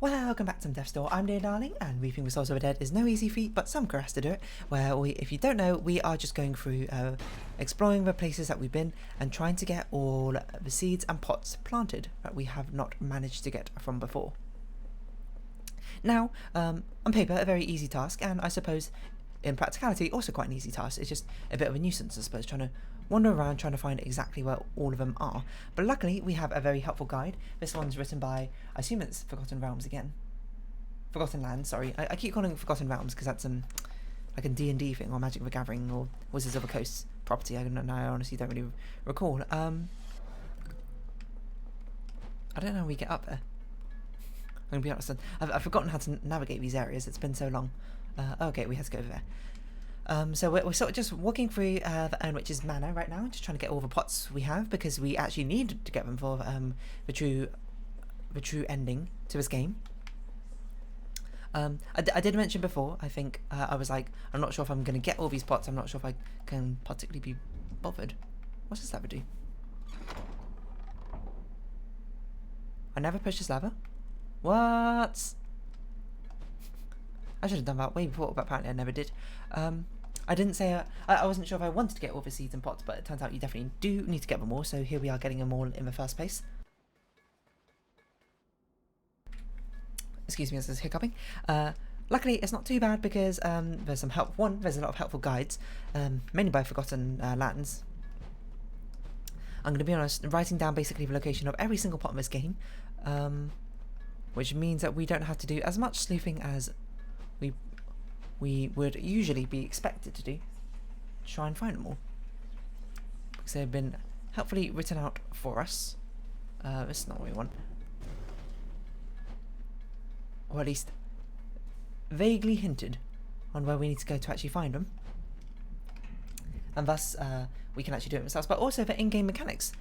Welcome back to the Death Store. I'm Dear Darling, and reaping the souls of the dead is no easy feat, but some has to do it. Where if you don't know, we are just going through exploring the places that we've been and trying to get all the seeds and pots planted that we have not managed to get from before. Now, on paper, a very easy task, and I suppose in practicality also quite an easy task. It's just a bit of a nuisance, I suppose, trying to wander around trying to find exactly where all of them are. But luckily we have a very helpful guide. This one's written by, I assume it's Forgotten Realms again. Forgotten Lands, sorry. I keep calling it Forgotten Realms because that's like a D&D thing, or Magic the Gathering, or Wizards of the Coast property. I honestly don't really recall. I don't know how we get up there. I'm going to be honest, I've forgotten how to navigate these areas. It's been so long. Okay, we had to go over there. So we're sort of just walking through the Witch's Manor right now, just trying to get all the pots we have, because we actually need to get them for the true ending to this game. I did mention before, I think, I was like, I'm not sure if I'm going to get all these pots, I'm not sure if I can particularly be bothered. What does that do? I never pushed this lever? What? I should have done that way before, but apparently I never did. I didn't say, I wasn't sure if I wanted to get all the seeds and pots, but it turns out you definitely do need to get them all, so here we are getting them all in the first place. Excuse me, this is hiccuping. Luckily, it's not too bad because there's some help. One, there's a lot of helpful guides, mainly by Forgotten Lands. I'm going to be honest, writing down basically the location of every single pot in this game, which means that we don't have to do as much sleuthing as we would usually be expected to do to try and find them all, because they've been helpfully written out for us. This is not what we want, or at least vaguely hinted on where we need to go to actually find them, and thus we can actually do it ourselves. But also the in-game mechanics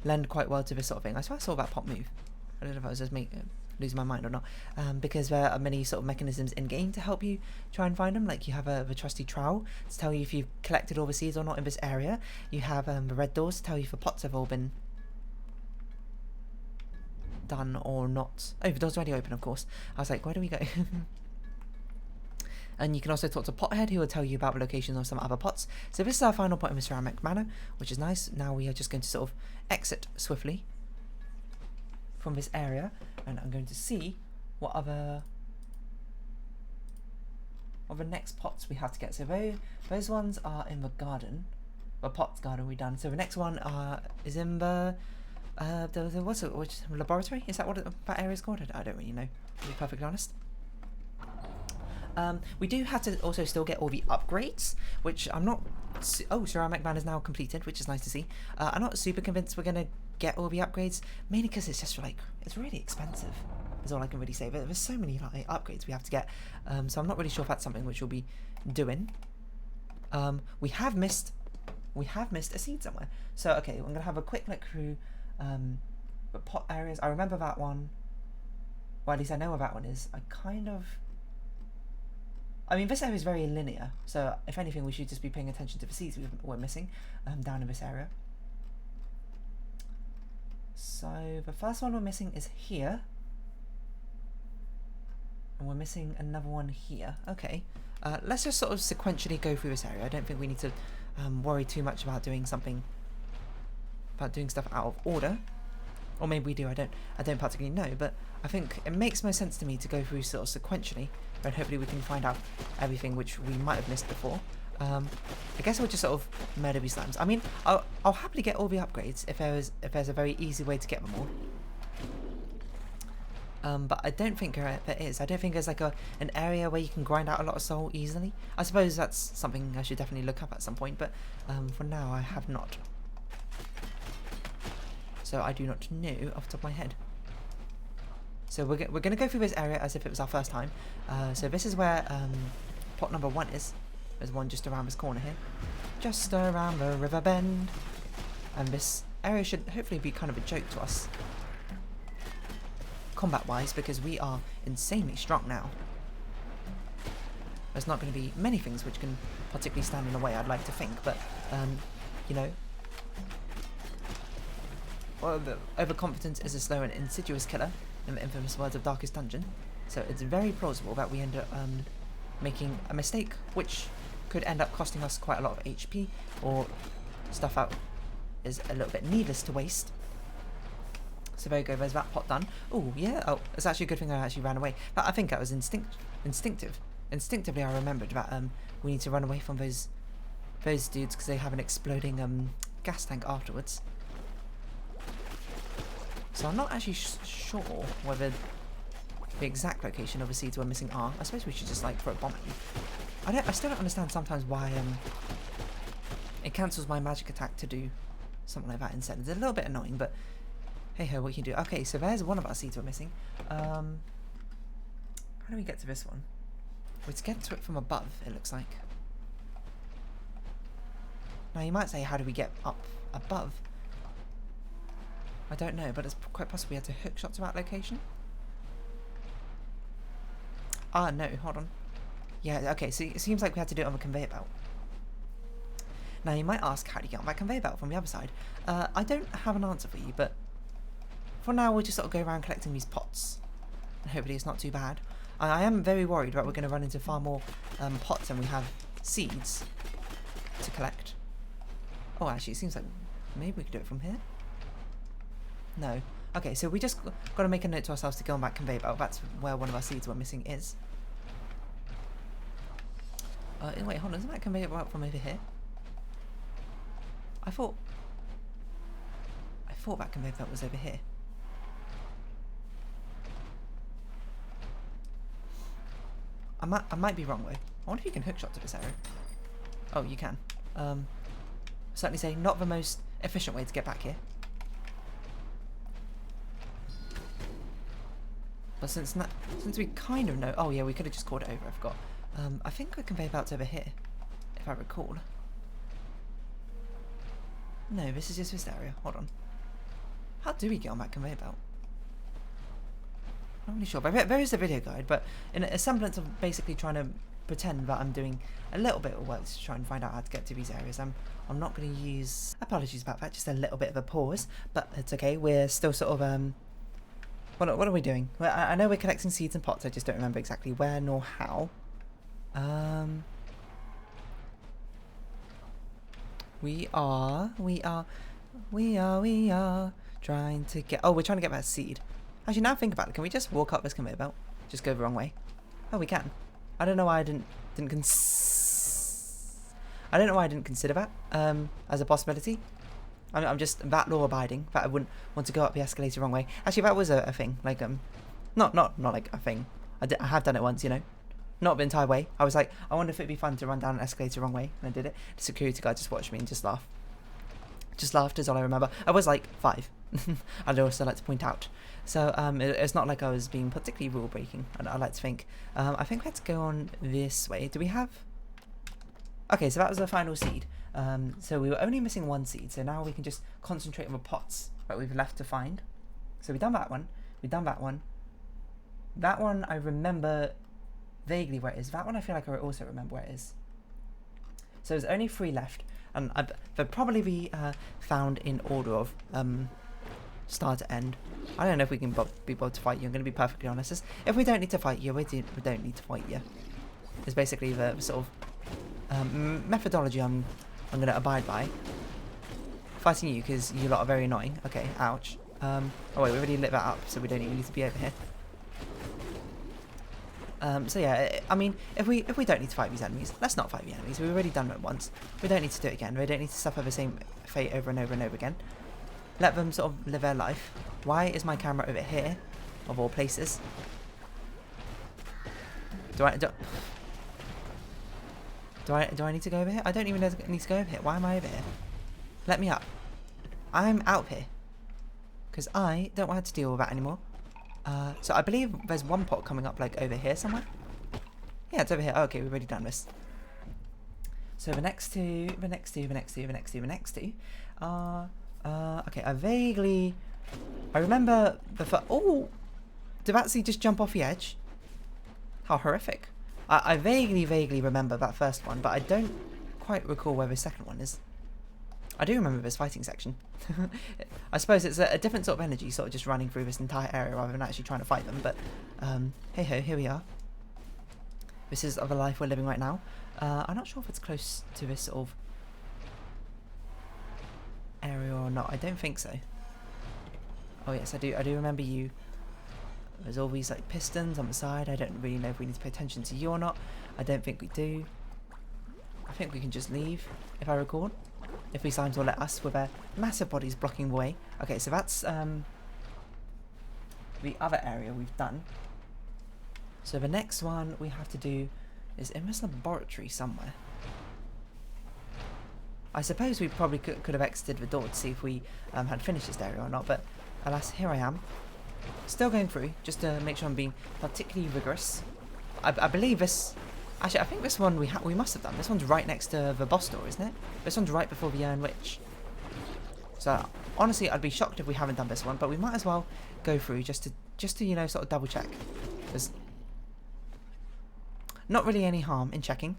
lend quite well to this sort of thing. I swear I saw that pot move. I don't know if I was just losing my mind or not, because there are many sort of mechanisms in game to help you try and find them. Like you have the trusty trowel to tell you if you've collected all the seeds or not in this area. You have the red doors to tell you if the pots have all been done or not. Oh, the door's already open, of course. I was like, where do we go? And you can also talk to Pothead, who will tell you about the location of some other pots. So this is our final point in the Ceramic Manor, which is nice. Now we are just going to sort of exit swiftly from this area, and I'm going to see what other next pots we have to get. So those ones are in the garden, the pots garden we done. So the next one is in the what's it, which laboratory? Is that what that area is called? I don't really know, to be perfectly honest. We do have to also still get all the upgrades, which I'm not. Oh, Ceramic Man is now completed, which is nice to see. I'm not super convinced we're gonna get all the upgrades, mainly because it's just like, it's really expensive, is all I can really say. But there's so many like upgrades we have to get, so I'm not really sure if that's something which we'll be doing. We have missed a seed somewhere, so okay, I'm gonna have a quick look through the pot areas. I remember that one, well, at least I know where that one is. I mean, this area is very linear, so if anything we should just be paying attention to the seeds we're missing down in this area. So the first one we're missing is here, and we're missing another one here. Okay, let's just sort of sequentially go through this area. I don't think we need to worry too much about doing stuff out of order, or maybe we do. I don't particularly know, but I think it makes most sense to me to go through sort of sequentially, and hopefully we can find out everything which we might have missed before. I guess we'll just sort of murder these slimes. I mean, I'll happily get all the upgrades if there's a very easy way to get them all. But I don't think there is. I don't think there's like an area where you can grind out a lot of soul easily. I suppose that's something I should definitely look up at some point, but for now I have not. So I do not know off the top of my head. So we're going to go through this area as if it was our first time. So this is where pot number 1 is. There's one just around this corner here. Just around the river bend. And this area should hopefully be kind of a joke to us, combat-wise, because we are insanely strong now. There's not going to be many things which can particularly stand in the way, I'd like to think, but, you know, well, overconfidence is a slow and insidious killer, in the infamous words of Darkest Dungeon. So it's very plausible that we end up making a mistake, which could end up costing us quite a lot of HP, or stuff that is a little bit needless to waste. So there you go, there's that pot done. Oh, yeah, oh, it's actually a good thing I actually ran away. But I think that was instinctive. Instinctively I remembered that we need to run away from those dudes because they have an exploding gas tank afterwards. So I'm not actually sure whether the exact location of the seeds we're missing are. I suppose we should just like throw a bomb at you. I still don't understand sometimes why it cancels my magic attack to do something like that instead. It's a little bit annoying, but hey ho, what can you do? Okay, so there's one of our seeds we're missing. How do we get to this one? We to get to it from above, it looks like. Now you might say, how do we get up above? I don't know, but it's quite possible we had to hook shot to that location. Ah, no, hold on. Yeah, okay, so it seems like we had to do it on the conveyor belt. Now you might ask, how do you get on that conveyor belt from the other side? I don't have an answer for you, but for now we'll just sort of go around collecting these pots. And hopefully it's not too bad. I am very worried that we're going to run into far more pots than we have seeds to collect. Oh, actually, it seems like maybe we could do it from here. No. Okay, so we just got to make a note to ourselves to go on that conveyor belt. That's where one of our seeds we're missing is. Wait, hold on. Isn't that conveyor belt from over here? I thought that conveyor belt was over here. I might be wrong though. I wonder if you can hookshot to this area. Oh, you can. Certainly say not the most efficient way to get back here. But since we kind of know, oh yeah, we could have just called it over. I forgot. I think the conveyor belt's over here, if I recall. No, this is just this area. Hold on. How do we get on that conveyor belt? I'm not really sure. But there is a video guide, but in a semblance of basically trying to pretend that I'm doing a little bit of work to try and find out how to get to these areas. I'm not going to use. Apologies about that. Just a little bit of a pause, but it's okay. We're still sort of What are we doing? Well, I know we're collecting seeds and pots. I just don't remember exactly where nor how. We are trying to get. Oh, we're trying to get that seed. Actually, now think about it. Can we just walk up this conveyor belt? Just go the wrong way? Oh, we can. I don't know why I didn't consider that as a possibility. I'm just that law abiding that I wouldn't want to go up the escalator wrong way. Actually, that was a thing. Like not like a thing. I have done it once, you know. Not the entire way. I was like, I wonder if it'd be fun to run down an escalator wrong way, and I did it. The security guard just watched me and just laughed. Just laughed is all I remember. I was like 5. I'd also like to point out. So it's not like I was being particularly rule breaking. I like to think. I think we had to go on this way. Do we have? Okay, so that was the final seed. So we were only missing one seed. So now we can just concentrate on the pots that we've left to find. So we've done that one. We've done that one. That one I remember vaguely where it is. That one I feel like I also remember where it is. So there's only 3 left. And they'll probably be found in order of start to end. I don't know if we can be bothered to fight you. I'm going to be perfectly honest. If we don't need to fight you, we don't need to fight you. It's basically the sort of methodology I'm going to abide by. Fighting you because you lot are very annoying. Okay, ouch. Oh wait, we already lit that up, so we don't even need to be over here. So yeah, I mean, if we don't need to fight these enemies, let's not fight the enemies. We've already done it once. We don't need to do it again. We don't need to suffer the same fate over and over and over again. Let them sort of live their life. Why is my camera over here, of all places? Do I need to go over here? I don't even need to go over here. Why am I over here? Let me up. I'm out here. Because I don't want to deal with that anymore. So I believe there's one pot coming up like over here somewhere. Yeah, it's over here. Oh, okay, we've already done this. So the next two are okay. I remember the oh, did Batsy just jump off the edge? How horrific. I vaguely remember that first one, but I don't quite recall where the second one is. I do remember this fighting section. I suppose it's a different sort of energy, sort of just running through this entire area rather than actually trying to fight them, but hey ho, here we are. This is the life we're living right now. I'm not sure if it's close to this sort of area or not. I don't think so. Oh yes, I do remember you. There's all these like pistons on the side. I don't really know if we need to pay attention to you or not. I don't think we do. I think we can just leave, if I recall. If these slimes will let us, with their massive bodies blocking the way. Okay, so that's the other area we've done. So the next one we have to do is in this laboratory somewhere. I suppose we probably could have exited the door to see if we had finished this area or not, but alas, here I am. Still going through, just to make sure I'm being particularly rigorous. I believe this... Actually, I think this one we must have done. This one's right next to the boss door, isn't it? This one's right before the Urn Witch. So, honestly, I'd be shocked if we haven't done this one, but we might as well go through just to you know, sort of double check. There's not really any harm in checking.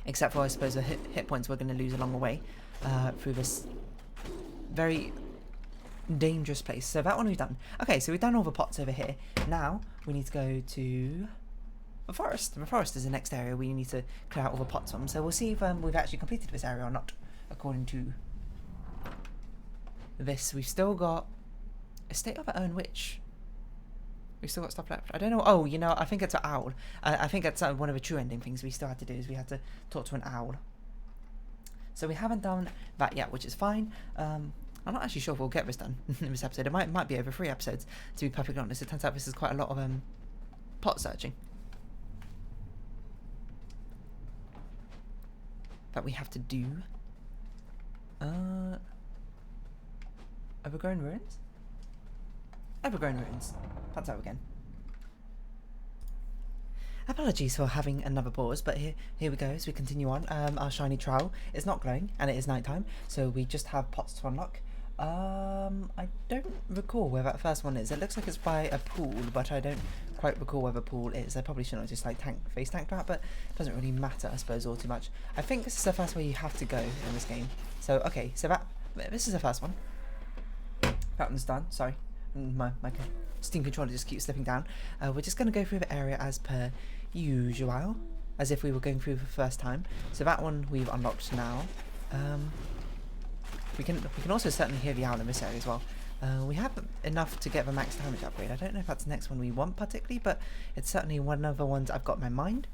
Except for, I suppose, the hit points we're going to lose along the way through this very dangerous place. So that one we've done. Okay, so we've done all the pots over here. Now we need to go to the forest. The forest is the next area we need to clear out all the pots from. So we'll see if we've actually completed this area or not, according to this. We've still got a State of Urn Witch. We've still got stuff left. I don't know. Oh, you know, I think it's an owl. I think that's one of the true ending things we still had to do, is we had to talk to an owl. So we haven't done that yet, which is fine. I'm not actually sure if we'll get this done in this episode. It might be over 3 episodes, to be perfectly honest. It turns out this is quite a lot of pot searching that we have to do. Overgrown ruins? Overgrown ruins. That's out again. Apologies for having another pause, but here we go as we continue on. Our shiny trowel is not glowing, and it is nighttime, so we just have pots to unlock. I don't recall where that first one is. It looks like it's by a pool, but I don't quite recall where the pool is. I probably shouldn't have just like face tanked that, but it doesn't really matter, I suppose, all too much. I think this is the first way you have to go in this game. So okay, so this is the first one. That one's done. Sorry, my Steam controller just keeps slipping down. We're just going to go through the area as per usual, as if we were going through for the first time. So that one we've unlocked now. We can also certainly hear the owl in this area as well. We have enough to get the max damage upgrade. I don't know if that's the next one we want particularly, but it's certainly one of the ones I've got in my mind.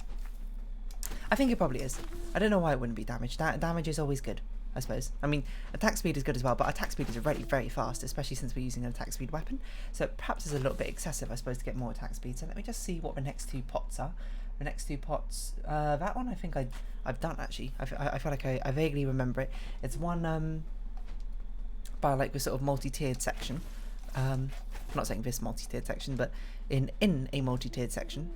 I think it probably is. I don't know why it wouldn't be damage. Damage is always good, I suppose. I mean, attack speed is good as well, but attack speed is already very fast, especially since we're using an attack speed weapon. So perhaps it's a little bit excessive, I suppose, to get more attack speed. So let me just see what the next 2 pots are. The next 2 pots, that one I think I've done actually. I feel like I vaguely remember it. It's one by like the sort of multi-tiered section. I'm not saying this multi-tiered section, but in a multi-tiered section.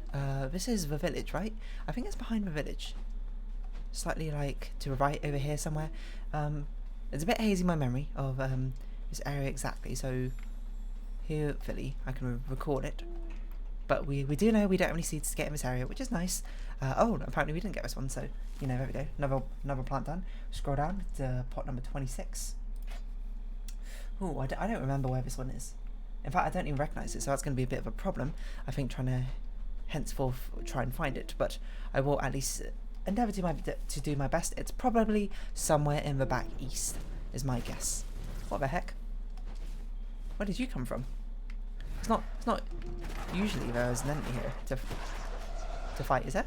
This is the village, right? I think it's behind the village. Slightly like to the right over here somewhere. It's a bit hazy my memory of this area exactly, so hopefully I can record it. But we do know we don't have any seeds to get in this area, which is nice. Oh, apparently we didn't get this one, so you know, there we go. Another plant done. Scroll down to pot number 26. Oh, I don't remember where this one is. In fact, I don't even recognise it, so that's going to be a bit of a problem, I think, trying to henceforth try and find it. But I will at least endeavour to do my best. It's probably somewhere in the back east, is my guess. What the heck? Where did you come from? It's not usually there is an enemy here to fight, is there?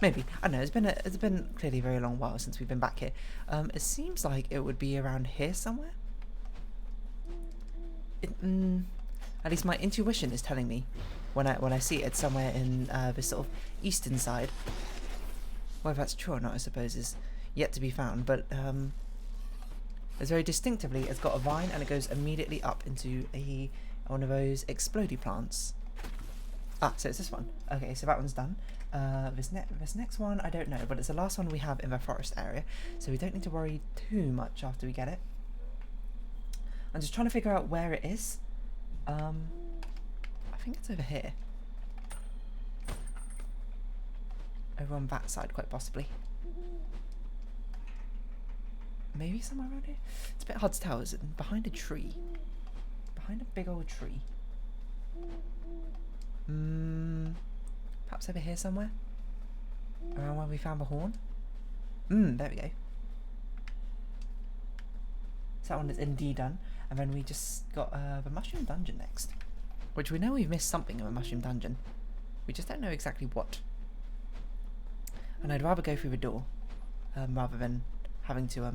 Maybe. I don't know. It's been clearly a very long while since we've been back here. It seems like it would be around here somewhere. At least my intuition is telling me when I see it somewhere in this sort of eastern side. Whether that's true or not, I suppose, is yet to be found. But it's very distinctively, it's got a vine and it goes immediately up into one of those explodey plants. Ah, so it's this one. Okay, so that one's done. This next one, I don't know, but it's the last one we have in the forest area, so we don't need to worry too much after we get it. I'm just trying to figure out where it is. I think it's over here. Over on that side, quite possibly. maybe somewhere around here? It's a bit hard to tell. Is it behind a tree? Behind a big old tree. Perhaps over here somewhere? Around where we found the horn? There we go. So that one is indeed done. And then we just got the mushroom dungeon next. Which we know we've missed something in a mushroom dungeon. We just don't know exactly what. And I'd rather go through the door. Rather than having to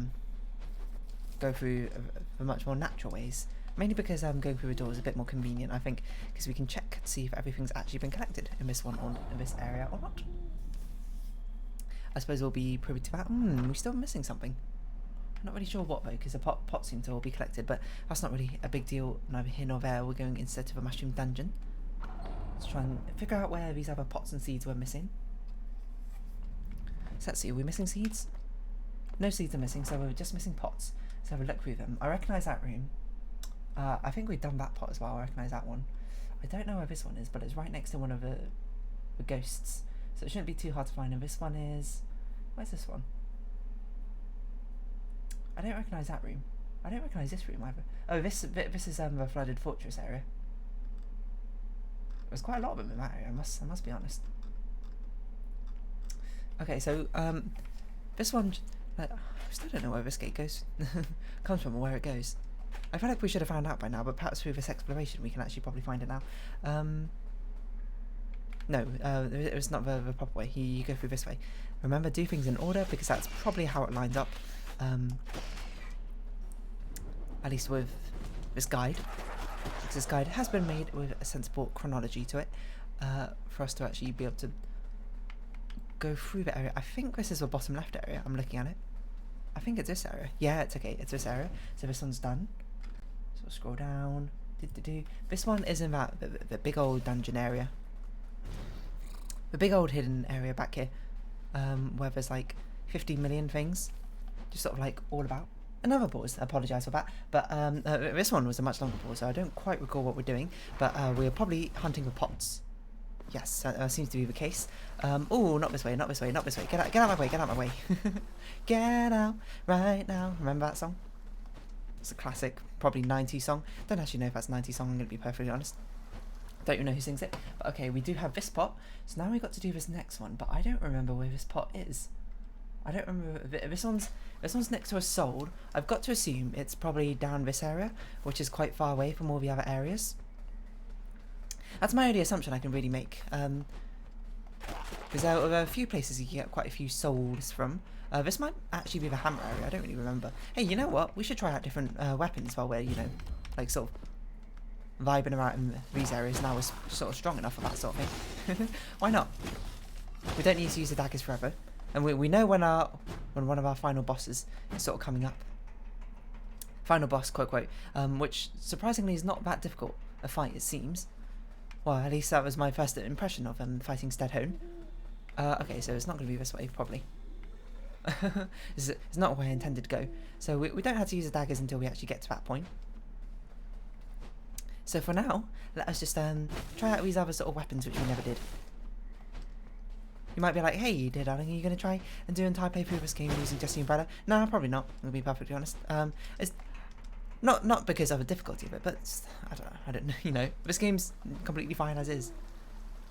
go through the much more natural ways. Mainly because going through the door is a bit more convenient, I think. Because we can check to see if everything's actually been collected in this one or in this area or not. I suppose we'll be privy to that. We're still missing something. I'm not really sure what though, because the pots seem to all be collected, but that's not really a big deal, neither here nor there. We're going instead to the mushroom dungeon. Let's try and figure out where these other pots and seeds were missing. So let's see, are we missing seeds? No seeds are missing, so we're just missing pots. Let's have a look through them. I recognise that room. I think we've done that pot as well. I recognise that one. I don't know where this one is, but it's right next to one of the ghosts. So it shouldn't be too hard to find. And this one is... Where's this one? I don't recognise that room. I don't recognise this room either. Oh, this is the flooded fortress area. There's quite a lot of them in that area, I must be honest. Okay, so this one... I still don't know where this gate goes. Comes from or where it goes. I feel like we should have found out by now, but perhaps through this exploration we can actually probably find it now. No, it's not the proper way. You go through this way. Remember, do things in order, because that's probably how it lines up. At least with this guide. Because this guide has been made with a sensible chronology to it. For us to actually be able to go through the area. I think this is the bottom left area. I'm looking at it. I think it's this area. Yeah, it's okay. It's this area. So this one's done. So we'll scroll down. This one is in that the big old dungeon area. The big old hidden area back here. Where there's like 50 million things. Just sort of like all about. Another pause. I apologise for that. But this one was a much longer pause, so I don't quite recall what we're doing. But we're probably hunting for pots. Yes, that seems to be the case. Oh, not this way, not this way, not this way. Get out my way, get out my way. Get out right now. Remember that song? It's a classic, probably 90s song. Don't actually know if that's a 90s song, I'm going to be perfectly honest. Don't even know who sings it. But okay, we do have this pot. So now we've got to do this next one, but I don't remember where this pot is. I don't remember. This one's next to a soul. I've got to assume it's probably down this area, which is quite far away from all the other areas. That's my only assumption I can really make. Because there are a few places you can get quite a few souls from. This might actually be the hammer area. I don't really remember. Hey, you know what? We should try out different weapons while we're, you know, like sort of vibing around in these areas. Now we're sort of strong enough for that sort of thing. Why not? We don't need to use the daggers forever. And we know when one of our final bosses is sort of coming up. Final boss, quote, quote. Which surprisingly is not that difficult a fight, it seems. Well, at least that was my first impression of fighting Steadhone. Okay, so it's not going to be this way, probably. It's not where I intended to go. So we don't have to use the daggers until we actually get to that point. So for now, let us just try out these other sort of weapons which we never did. You might be like, hey, dear darling, are you going to try and do an entire playthrough of this game using just the umbrella? No, probably not, I'm going to be perfectly honest. It's not because of the difficulty of it, but I don't know, you know. This game's completely fine as is,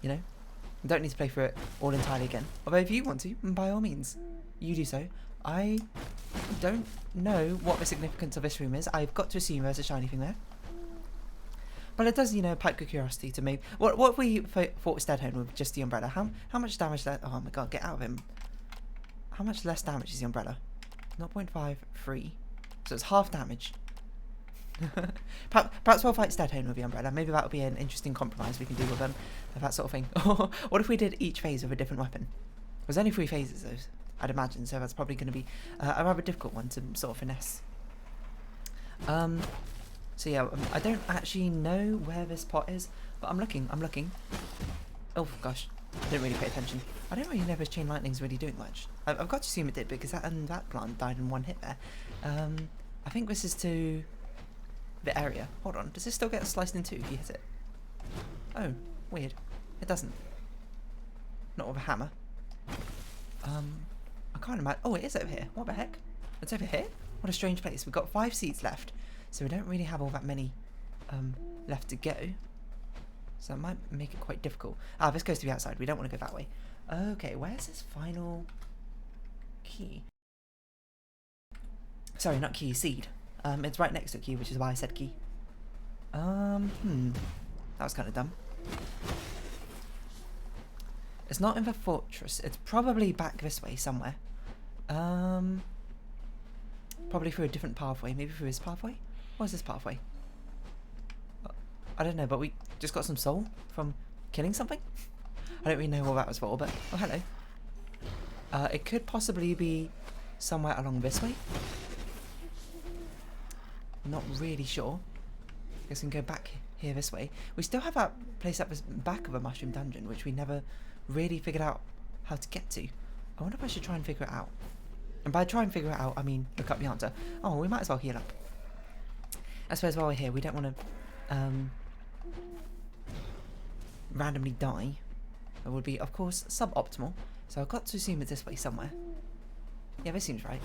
you know. You don't need to play through it all entirely again. Although if you want to, by all means, you do so. I don't know what the significance of this room is. I've got to assume there's a shiny thing there. But it does, you know, pique curiosity to me. What if we fought Steadhone with just the umbrella? How much damage that? Oh my god, get out of him. How much less damage is the umbrella? 0.53. So it's half damage. Perhaps we'll fight Steadhone with the umbrella. Maybe that would be an interesting compromise we can do with them, that sort of thing. What if we did each phase with a different weapon? There's only 3 phases, though, I'd imagine, so that's probably going to be a rather difficult one to sort of finesse. So yeah, I don't actually know where this pot is, but I'm looking. Oh gosh, I didn't really pay attention. I don't really know if this chain lightning's really doing much. I've got to assume it did, because that plant died in one hit there. I think this is to the area. Hold on, does this still get sliced in two if you hit it? Oh, weird. It doesn't. Not with a hammer. I can't imagine. Oh, it is over here. What the heck? It's over here? What a strange place. We've got 5 seeds left, so we don't really have all that many left to go. So it might make it quite difficult. Ah, this goes to the outside. We don't want to go that way. Okay, where's this final key? Sorry, not key, seed. It's right next to a key, which is why I said key. That was kind of dumb. It's not in the fortress. It's probably back this way somewhere. Probably through a different pathway. Maybe through this pathway? What is this pathway? I don't know, but we just got some soul from killing something? I don't really know what that was for, but... Oh, hello. It could possibly be somewhere along this way. Not really sure. I guess we can go back here this way. We still have that place at the back of a mushroom dungeon, which we never really figured out how to get to. I wonder if I should try and figure it out. And by try and figure it out, I mean look up the answer. Oh, we might as well heal up. I suppose while we're here, we don't want to randomly die. It would be, of course, suboptimal. So I've got to assume it's this way somewhere. Yeah, this seems right.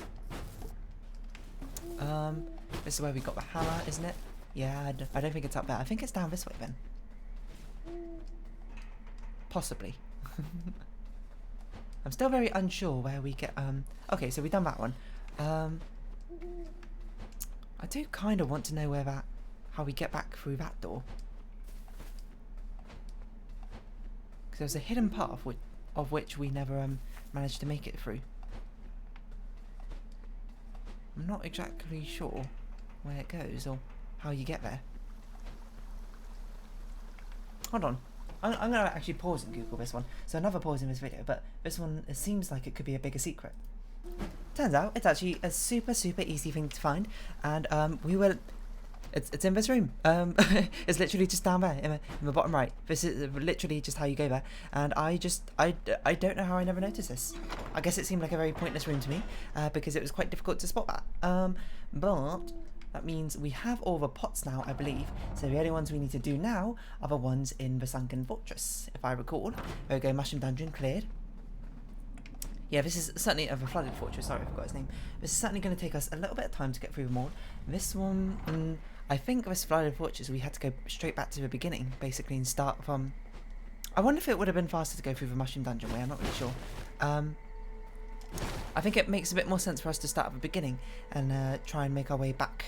This is where we got the hammer, isn't it? Yeah, I don't think it's up there. I think it's down this way then. Possibly. I'm still very unsure where we get, okay, so we've done that one. I do kind of want to know where how we get back through that door. Because there's a hidden path of which we never managed to make it through. I'm not exactly sure where it goes or how you get there. Hold on. I'm going to actually pause and Google this one. So another pause in this video, but this one, it seems like it could be a bigger secret. Turns out it's actually a super easy thing to find, and it's in this room. It's literally just down there in the bottom right. This is literally just how you go there, and I don't know how I never noticed this. I guess it seemed like a very pointless room to me, because it was quite difficult to spot that. But that means we have all the pots now, I believe. So the only ones we need to do now are the ones in the sunken fortress, if I recall. There we go, mushroom dungeon cleared. Yeah, this is certainly of a flooded fortress. Sorry, I forgot his name. This is certainly going to take us a little bit of time to get through them all. This one, I think this flooded fortress, we had to go straight back to the beginning, basically, and start from... I wonder if it would have been faster to go through the mushroom dungeon way. I'm not really sure. I think it makes a bit more sense for us to start at the beginning and try and make our way back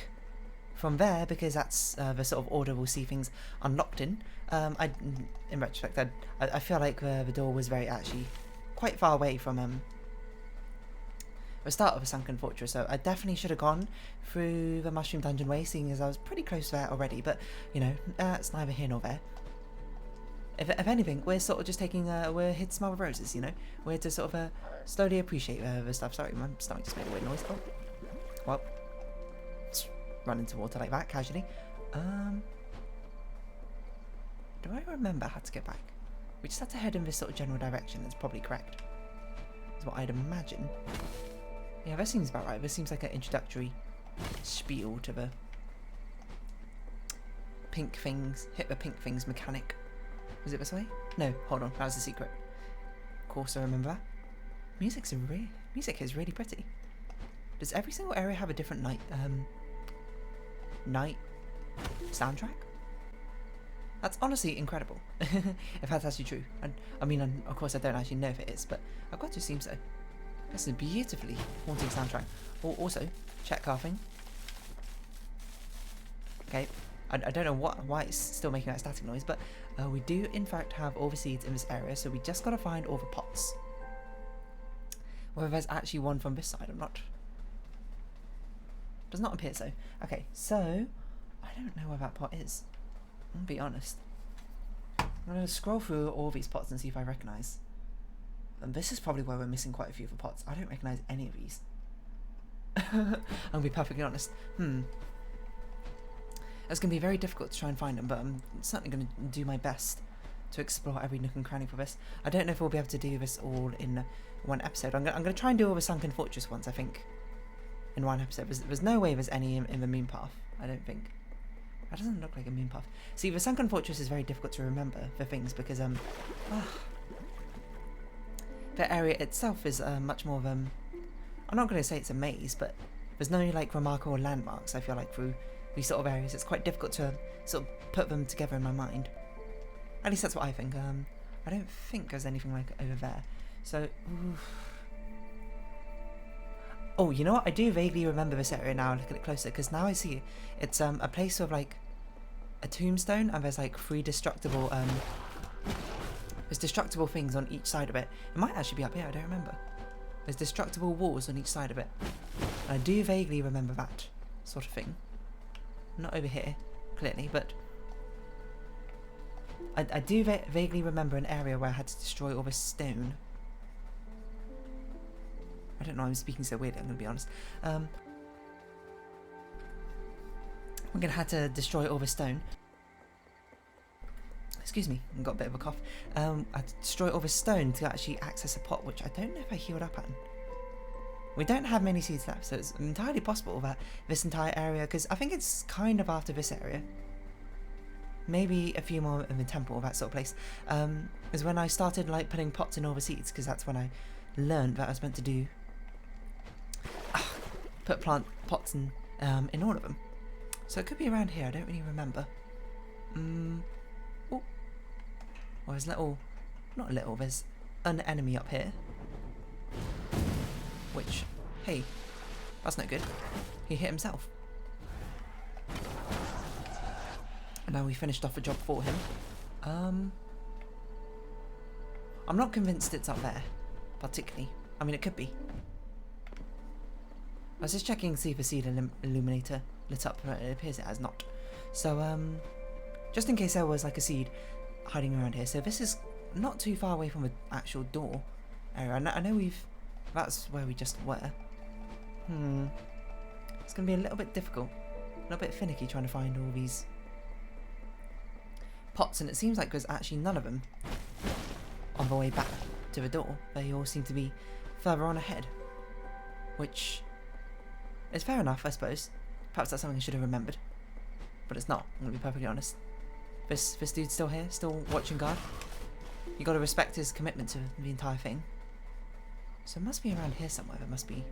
from there, because that's the sort of order we'll see things unlocked in. In retrospect, I feel like the door was actually quite far away from the start of a sunken fortress, so I definitely should have gone through the mushroom dungeon way, seeing as I was pretty close there already. But you know, it's neither here nor there. If anything, we're sort of just taking we're here to smell the roses, you know. We're to sort of slowly appreciate the stuff. Sorry, my stomach just made a weird noise. Oh, well, let's run into water like that casually. Do I remember how to get back? We just had to head in this sort of general direction. That's probably correct. Is what I'd imagine. Yeah, that seems about right. This seems like an introductory spiel to the pink things. Hit the pink things mechanic. Was it this way? No, hold on. That was the secret. Of course, I remember that. Music is really pretty. Does every single area have a different night soundtrack? That's honestly incredible. If that's actually true. I mean, of course, I don't actually know if it is, but I've got to assume so. That's a beautifully haunting soundtrack. Also, check carving. Okay, I don't know why it's still making that static noise, but we do in fact have all the seeds in this area, so we just got to find all the pots. Whether there's actually one from this side or not. Does not appear so. Okay, so I don't know where that pot is. I'll be honest. I'm going to scroll through all these pots and see if I recognise. And this is probably where we're missing quite a few of the pots. I don't recognise any of these. I'll be perfectly honest. It's going to be very difficult to try and find them, but I'm certainly going to do my best to explore every nook and cranny for this. I don't know if we'll be able to do this all in one episode. I'm going to try and do all the sunken fortress once, I think, in one episode. There's no way there's any in the moon path, I don't think. That doesn't look like a moon path. See, the sunken fortress is very difficult to remember for things because the area itself is much more of I'm not going to say it's a maze, but there's no like remarkable landmarks. I feel like through these sort of areas, it's quite difficult to sort of put them together in my mind. At least that's what I think. I don't think there's anything like over there. So, oof. Oh, you know what? I do vaguely remember this area now. Look at it closer, because now I see it's a place with like a tombstone, and there's like 3 destructible there's destructible things on each side of it. It might actually be up here. I don't remember. There's destructible walls on each side of it. And I do vaguely remember that sort of thing. Not over here, clearly, but I do vaguely remember an area where I had to destroy all this stone. I don't know, I'm speaking so weirdly, I'm going to be honest. We're going to have to destroy all this stone. Excuse me, I've got a bit of a cough. I had to destroy all this stone to actually access a pot, which I don't know if I healed up at. We don't have many seeds left, so it's entirely possible that this entire area, because I think it's kind of after this area, maybe a few more in the temple, that sort of place, is when I started like putting pots in all the seeds, because that's when I learned that I was meant to do put plant pots in all of them. So it could be around here. I don't really remember. Oh, well, there's not a little. There's an enemy up here. Which, hey, that's no good. He hit himself. And now we finished off a job for him. I'm not convinced it's up there, particularly. I mean, it could be. I was just checking to see if the seed illuminator lit up, but it appears it has not. So, just in case there was like a seed hiding around here. So this is not too far away from the actual door area. I know that's where we just were. It's going to be a little bit difficult. A little bit finicky trying to find all these pots, and it seems like there's actually none of them on the way back to the door. They all seem to be further on ahead, which is fair enough, I suppose. Perhaps that's something I should have remembered, but it's not. I'm going to be perfectly honest. This dude's still here, still watching guard. You got to respect his commitment to the entire thing. So it must be around here somewhere. There must be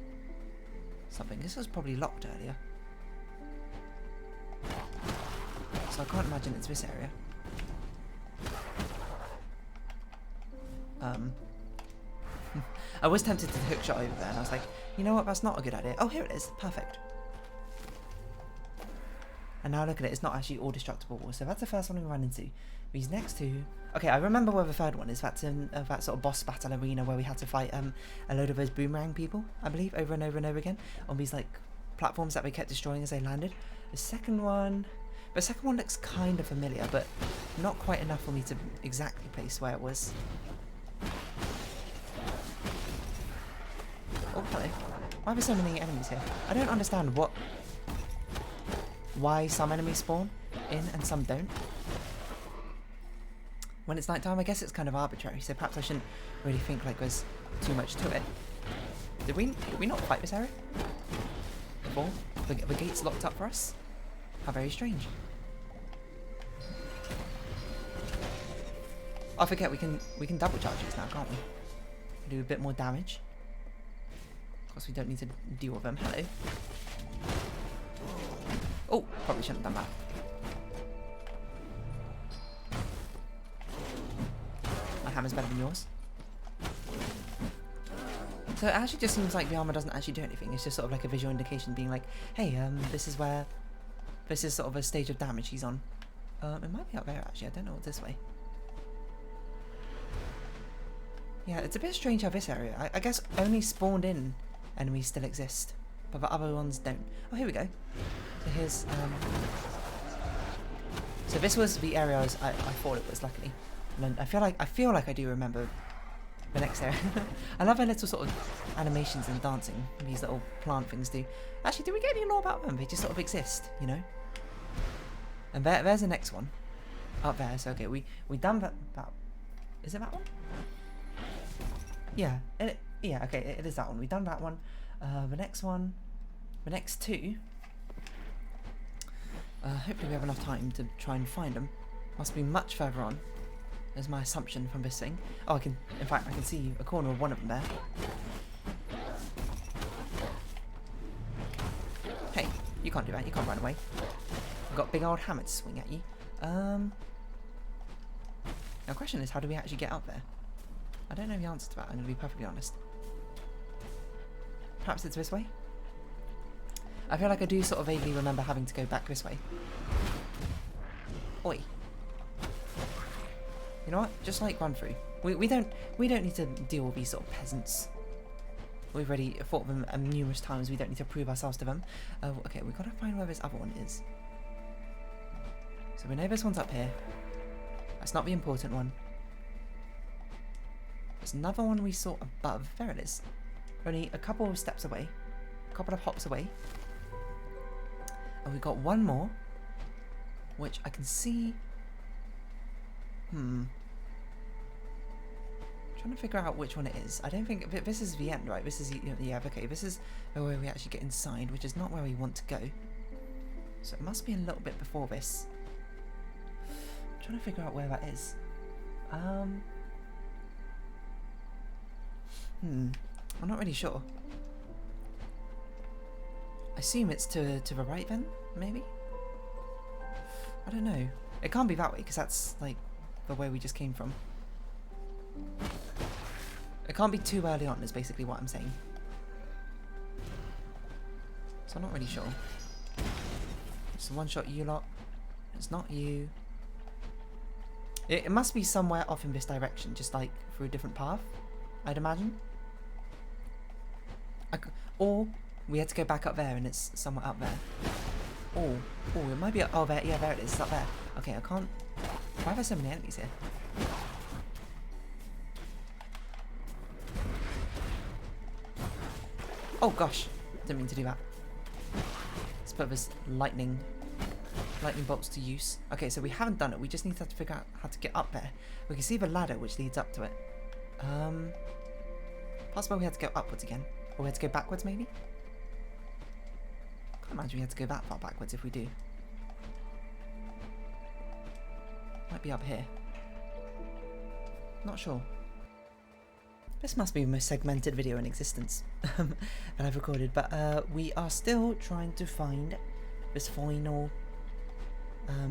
something. This was probably locked earlier, so I can't imagine it's this area. I was tempted to hook shot over there, and I was like, you know what, that's not a good idea. Oh, here it is. Perfect. And now look at it, it's not actually all destructible walls. So that's the first one we run into. These next two... Okay, I remember where the third one is. That's in that sort of boss battle arena where we had to fight a load of those boomerang people, I believe, over and over and over again, on these like platforms that we kept destroying as they landed. The second one looks kind of familiar, but not quite enough for me to exactly place where it was. Oh, hello. Why are there so many enemies here? I don't understand why some enemies spawn in and some don't. When it's nighttime, I guess it's kind of arbitrary, so perhaps I shouldn't really think like there's too much to it. Did we not fight this area before? The gate's locked up for us? How very strange. I forget we can double charge these now, can't we? Do a bit more damage. Of course, we don't need to deal with them. Hello. Oh, probably shouldn't have done that. My hammer's better than yours. So it actually just seems like the armor doesn't actually do anything. It's just sort of like a visual indication being like, hey, this is sort of a stage of damage he's on. It might be up there actually. I don't know what's this way. Yeah, it's a bit strange how this area, I guess only spawned in enemies still exist, but the other ones don't. Oh, here we go. So here's, so this was the area I thought it was, luckily. And I feel like I do remember the next area. I love their little sort of animations and dancing these little plant things do. Actually, do we get any lore about them? They just sort of exist, you know? And there's the next one. Up there, so okay, we done that, is it that one? Yeah, yeah, okay, it is that one. We've done that one. The next one, the next two, hopefully we have enough time to try and find them. Must be much further on, is my assumption from this thing. Oh, in fact, I can see a corner of one of them there. You can't do that. You can't run away. I've got a big old hammer to swing at you. Now the question is, how do we actually get up there? I don't know the answer to that, I'm going to be perfectly honest. Perhaps it's this way? I feel like I do sort of vaguely remember having to go back this way. Oi. You know what? Just like run through. We don't need to deal with these sort of peasants. We've already fought them numerous times. We don't need to prove ourselves to them. Okay, we've got to find where this other one is. So we know this one's up here. That's not the important one. There's another one we saw above. There it is. Only a couple of steps away. A couple of hops away. And we've got one more. Which I can see... Trying to figure out which one it is. I don't think... This is the end, right? This is... Yeah, okay. This is where we actually get inside, which is not where we want to go. So it must be a little bit before this. I'm trying to figure out where that is. I'm not really sure. I assume it's to the right then, maybe? I don't know. It can't be that way, because that's, like, the way we just came from. It can't be too early on, is basically what I'm saying. So I'm not really sure. It's a one-shot you lot. It's not you. It must be somewhere off in this direction, just, like, through a different path, I'd imagine. Or we had to go back up there and it's somewhere up there. Oh, it might be... Oh, there, yeah, there it is. It's up there. Okay, I can't... Why are there so many enemies here? Oh, gosh. Didn't mean to do that. Let's put this lightning bolts to use. Okay, so we haven't done it. We just need to figure out how to get up there. We can see the ladder which leads up to it. Possible we had to go upwards again. Or we had to go backwards, maybe? Can't imagine we had to go that far backwards if we do. Might be up here. Not sure. This must be the most segmented video in existence that I've recorded, but we are still trying to find this final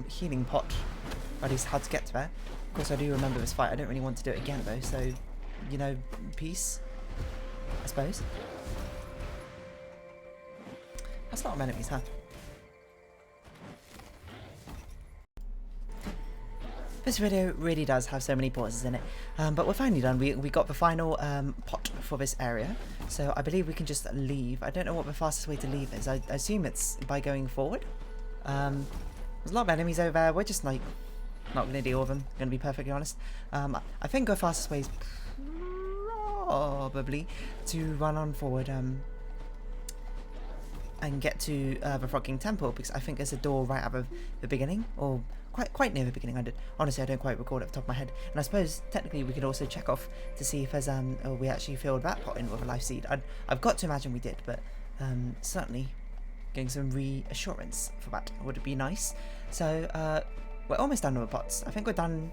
healing pot. Or at least how to get to there. Of course, I do remember this fight. I don't really want to do it again, though, so, you know, peace, I suppose. That's a lot of enemies, huh? This video really does have so many pauses in it, but we're finally done. We got the final pot for this area, so I believe we can just leave. I don't know what the fastest way to leave is. I assume it's by going forward. There's a lot of enemies over there. We're just like not going to deal with them, going to be perfectly honest. I think the fastest way is probably to run on forward and get to the Frog King Temple, because I think there's a door right out of the beginning, or quite near the beginning. Honestly, I don't quite recall it off the top of my head. And I suppose technically we could also check off to see if there's we actually filled that pot in with a life seed. I've got to imagine we did, but certainly getting some reassurance for that would be nice. So we're almost done with the pots. I think we're done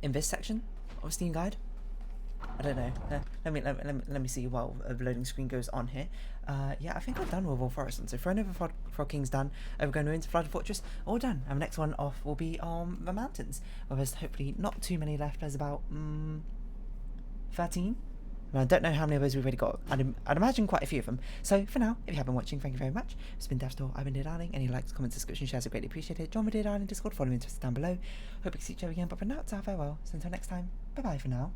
in this section of Steam Guide. I don't know. Let me see while the loading screen goes on here. Yeah, I think we're done with all forests. So Throne over Frog King's done. Overgrown Ruins, Flooded Fortress, all done. And the next one off will be on the mountains, where there's hopefully not too many left. There's about 13. I don't know how many of those we've already got. I'd imagine quite a few of them. So for now, if you have been watching, thank you very much. It's been theif. I've been Dear Darling. Any likes, comments, description, shares are greatly appreciated. Join my Dear Darling Discord, follow me on Twitter down below. Hope you see each other again. But for now, it's our farewell. So until next time, bye bye for now.